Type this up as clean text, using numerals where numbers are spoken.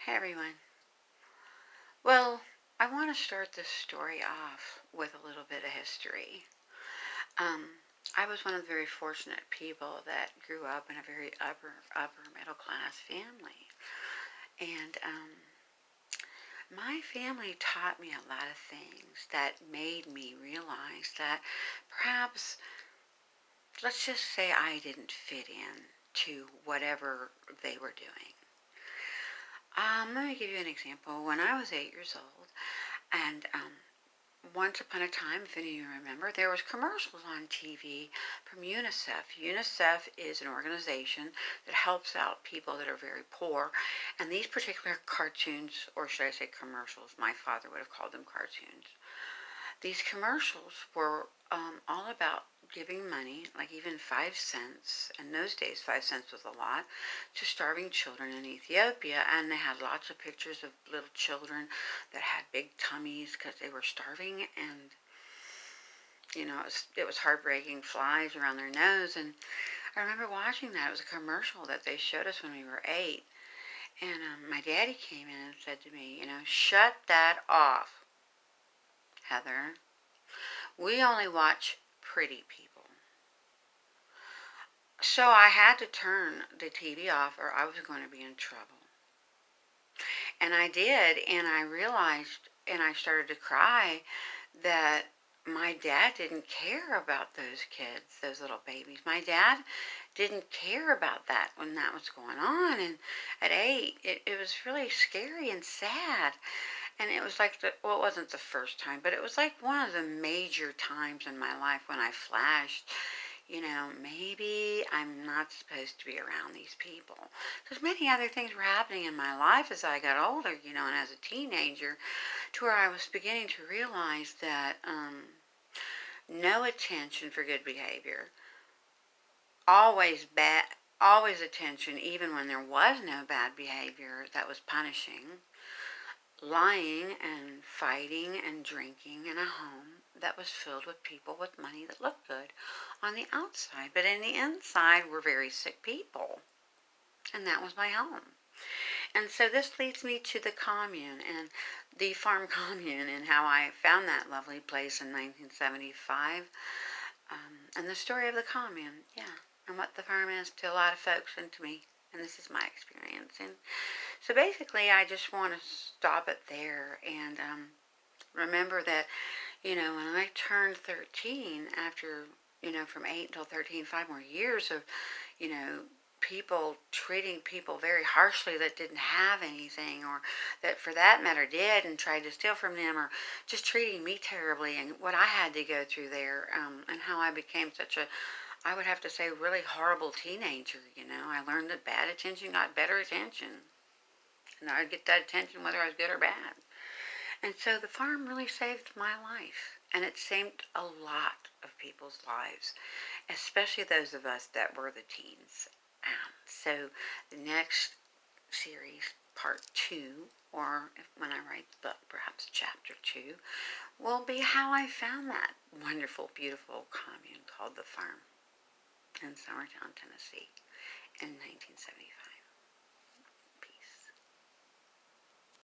Hey everyone. Well, I want to start this story off with a little bit of history. Um, I was one of the very fortunate people that grew up in a very upper middle class family, and my family taught me a lot of things that made me realize that perhaps, let's just say, I didn't fit in to whatever they were doing. Let me give you an example. When I was 8 years old, and once upon a time, if any of you remember, there was commercials on TV from UNICEF. UNICEF is an organization that helps out people that are very poor, and these particular cartoons, or should I say commercials, my father would have called them cartoons. These commercials were all about giving money, like even 5 cents, in those days 5 cents was a lot, to starving children in Ethiopia. And they had lots of pictures of little children that had big tummies because they were starving, and it was heartbreaking, flies around their nose. And I remember watching that. It was a commercial that they showed us when we were 8. And my daddy came in and said to me, shut that off, Heather. We only watch pretty people. So I had to turn the TV off or I was going to be in trouble. And I did, and I realized, and I started to cry, that my dad didn't care about those kids, those little babies. My dad didn't care about that when that was going on. And at 8, it was really scary and sad. And it was like, it wasn't the first time, but it was like one of the major times in my life when I flashed, maybe I'm not supposed to be around these people. Because many other things were happening in my life as I got older, and as a teenager, to where I was beginning to realize that no attention for good behavior, always attention even when there was no bad behavior that was punishing, lying and fighting and drinking in a home that was filled with people with money that looked good on the outside, but in the inside were very sick people. And that was my home. And so this leads me to the commune and the farm commune and how I found that lovely place in 1975. And the story of the commune, and what the farm is to a lot of folks and to me. And this is my experience. And so basically, I just want to stop it there and remember that, when I turned 13, after, from 8 until 13, 5 more years of, people treating people very harshly that didn't have anything, or that for that matter did and tried to steal from them, or just treating me terribly, and what I had to go through there, and how I became such a, I would have to say, really horrible teenager. I learned that bad attention got better attention. And I'd get that attention whether I was good or bad. And so the farm really saved my life. And it saved a lot of people's lives, especially those of us that were the teens. So the next series, part 2, or when I write the book, perhaps chapter 2, will be how I found that wonderful, beautiful commune called the farm in Summertown, Tennessee in 1975.